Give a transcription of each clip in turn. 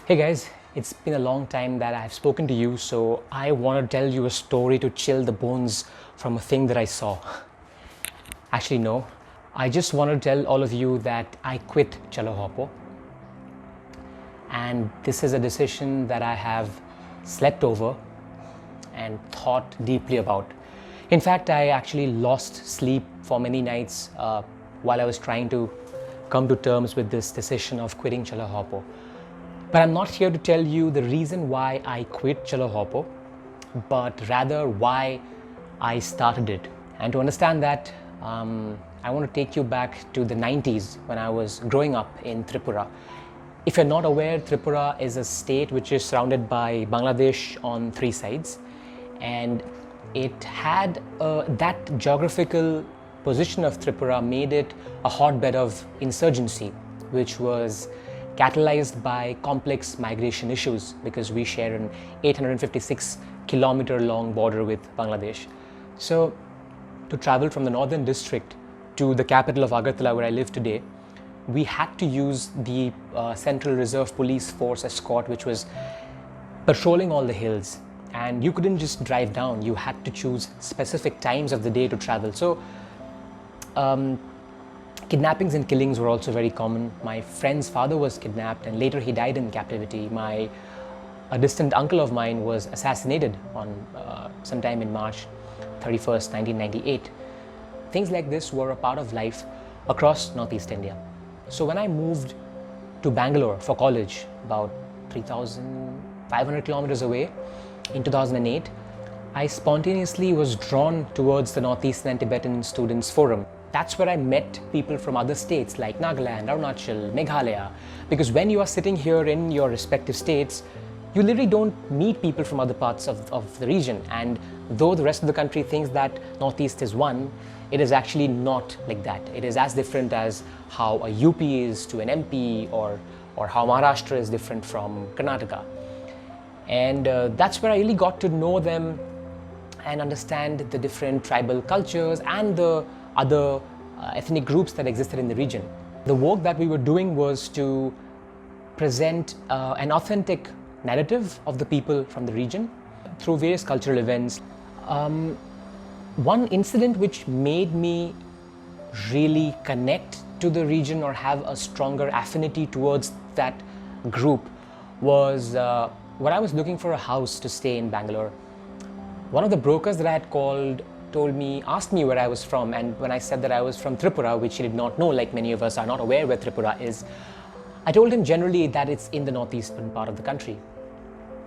Hey guys, it's been a long time that I've spoken to you, so I want to tell you a story to chill the bones from a thing that I saw. Actually, no. I just want to tell all of you that I quit ChaloHoppo. And this is a decision that I have slept over and thought deeply about. In fact, I actually lost sleep for many nights while I was trying to come to terms with this decision of quitting ChaloHoppo. But I'm not here to tell you the reason why I quit ChaloHoppo, but rather why I started it. And to understand that, I want to take you back to the 90s when I was growing up in Tripura. If you're not aware, Tripura is a state which is surrounded by Bangladesh on three sides, and it had that geographical position of Tripura made it a hotbed of insurgency, which was catalyzed by complex migration issues because we share an 856-kilometer long border with Bangladesh. So to travel from the northern district to the capital of Agartala, where I live today, we had to use the Central Reserve Police Force escort, which was patrolling all the hills. And you couldn't just drive down, you had to choose specific times of the day to travel. So kidnappings and killings were also very common. My friend's father was kidnapped and later he died in captivity. A distant uncle of mine was assassinated on sometime in March 31st, 1998. Things like this were a part of life across Northeast India. So when I moved to Bangalore for college, about 3,500 kilometers away in 2008, I spontaneously was drawn towards the Northeastern and Tibetan Students Forum. That's where I met people from other states like Nagaland, Arunachal, Meghalaya. Because when you are sitting here in your respective states, you literally don't meet people from other parts of the region. And though the rest of the country thinks that Northeast is one, it is actually not like that. It is as different as how a UP is to an MP or how Maharashtra is different from Karnataka. And that's where I really got to know them and understand the different tribal cultures and the other ethnic groups that existed in the region. The work that we were doing was to present an authentic narrative of the people from the region through various cultural events. One incident which made me really connect to the region or have a stronger affinity towards that group was when I was looking for a house to stay in Bangalore. One of the brokers that I had called asked me where I was from, and when I said that I was from Tripura, which he did not know, like many of us are not aware where Tripura is, I told him generally that it's in the northeastern part of the country.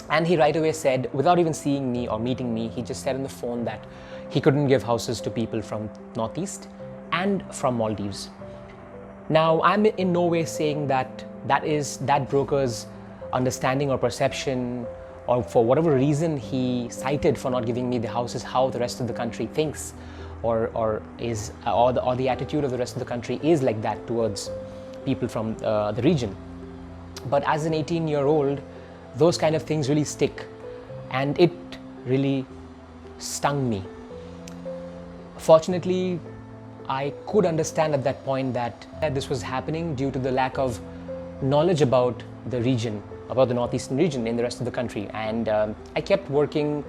And he right away said, without even seeing me or meeting me, he just said on the phone that he couldn't give houses to people from Northeast and from Maldives. Now, I'm in no way saying that is that broker's understanding or perception, or for whatever reason he cited for not giving me the house is how the rest of the country thinks or the attitude of the rest of the country is like that towards people from the region. But as an 18-year-old, those kind of things really stick, and it really stung me. Fortunately, I could understand at that point that this was happening due to the lack of knowledge about the region, about the northeastern region in the rest of the country. And I kept working,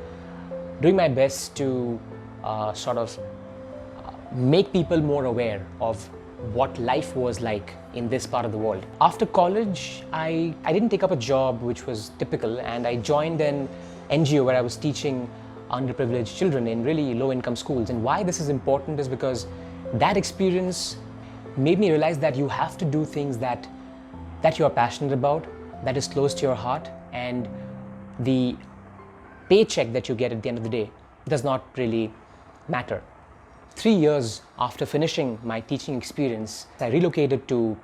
doing my best to sort of make people more aware of what life was like in this part of the world. After college, I didn't take up a job which was typical, and I joined an NGO where I was teaching underprivileged children in really low-income schools. And why this is important is because that experience made me realize that you have to do things that you are passionate about, that is close to your heart, and the paycheck that you get at the end of the day does not really matter. 3 years after finishing my teaching experience, I relocated to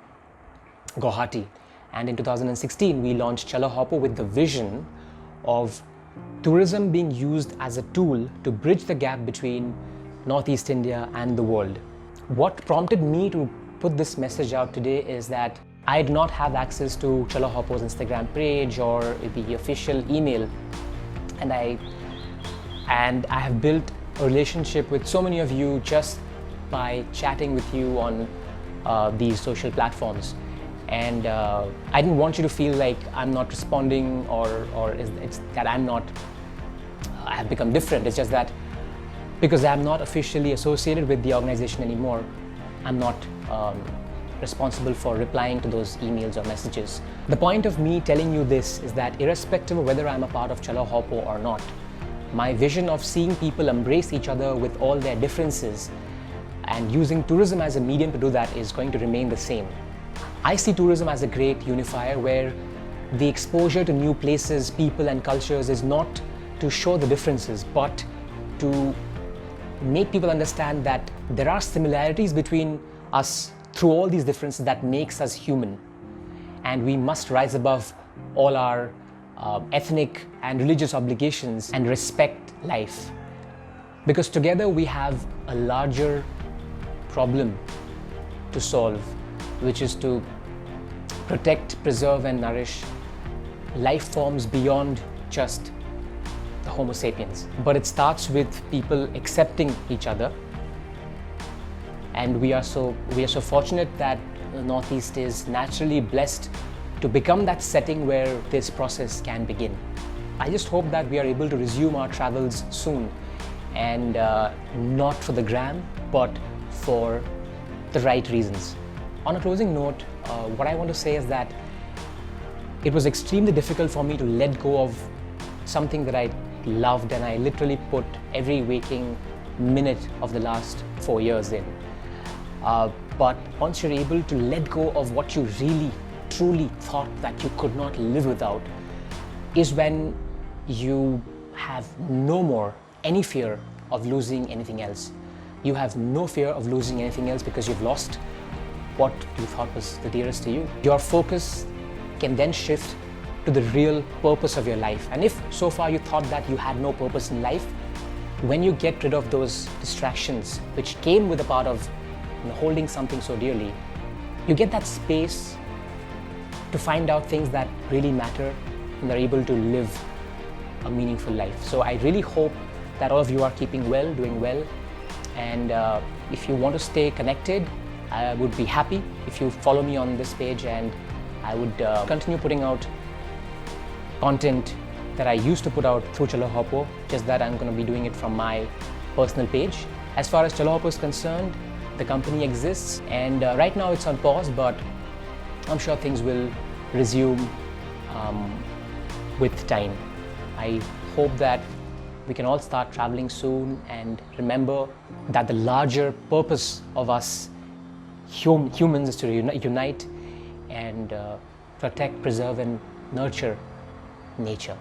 Guwahati, and in 2016 we launched ChaloHoppo with the vision of tourism being used as a tool to bridge the gap between Northeast India and the world. What prompted me to put this message out today is that I did not have access to ChaloHoppo's Instagram page or the official email, and I have built a relationship with so many of you just by chatting with you on these social platforms. And I didn't want you to feel like I'm not responding or it's that I have become different. It's just that because I'm not officially associated with the organization anymore, I'm not responsible for replying to those emails or messages. The point of me telling you this is that irrespective of whether I'm a part of ChaloHoppo or not, my vision of seeing people embrace each other with all their differences and using tourism as a medium to do that is going to remain the same. I see tourism as a great unifier where the exposure to new places, people and cultures is not to show the differences, but to make people understand that there are similarities between us through all these differences that makes us human. And we must rise above all our ethnic and religious obligations and respect life. Because together we have a larger problem to solve, which is to protect, preserve and nourish life forms beyond just the Homo sapiens. But it starts with people accepting each other. And we are so fortunate that the Northeast is naturally blessed to become that setting where this process can begin. I just hope that we are able to resume our travels soon, and not for the gram, but for the right reasons. On a closing note, what I want to say is that it was extremely difficult for me to let go of something that I loved and I literally put every waking minute of the last 4 years in. But once you're able to let go of what you really, truly thought that you could not live without, is when you have no more any fear of losing anything else. You have no fear of losing anything else because you've lost what you thought was the dearest to you. Your focus can then shift to the real purpose of your life. And if so far you thought that you had no purpose in life, when you get rid of those distractions which came with a part of holding something so dearly, you get that space to find out things that really matter and are able to live a meaningful life. So I really hope that all of you are keeping well, doing well, and if you want to stay connected, I would be happy if you follow me on this page, and I would continue putting out content that I used to put out through ChaloHoppo, just that I'm going to be doing it from my personal page. As far as ChaloHoppo is concerned, the company exists, and right now it's on pause, but I'm sure things will resume with time. I hope that we can all start traveling soon and remember that the larger purpose of us humans is to unite and protect, preserve and nurture nature.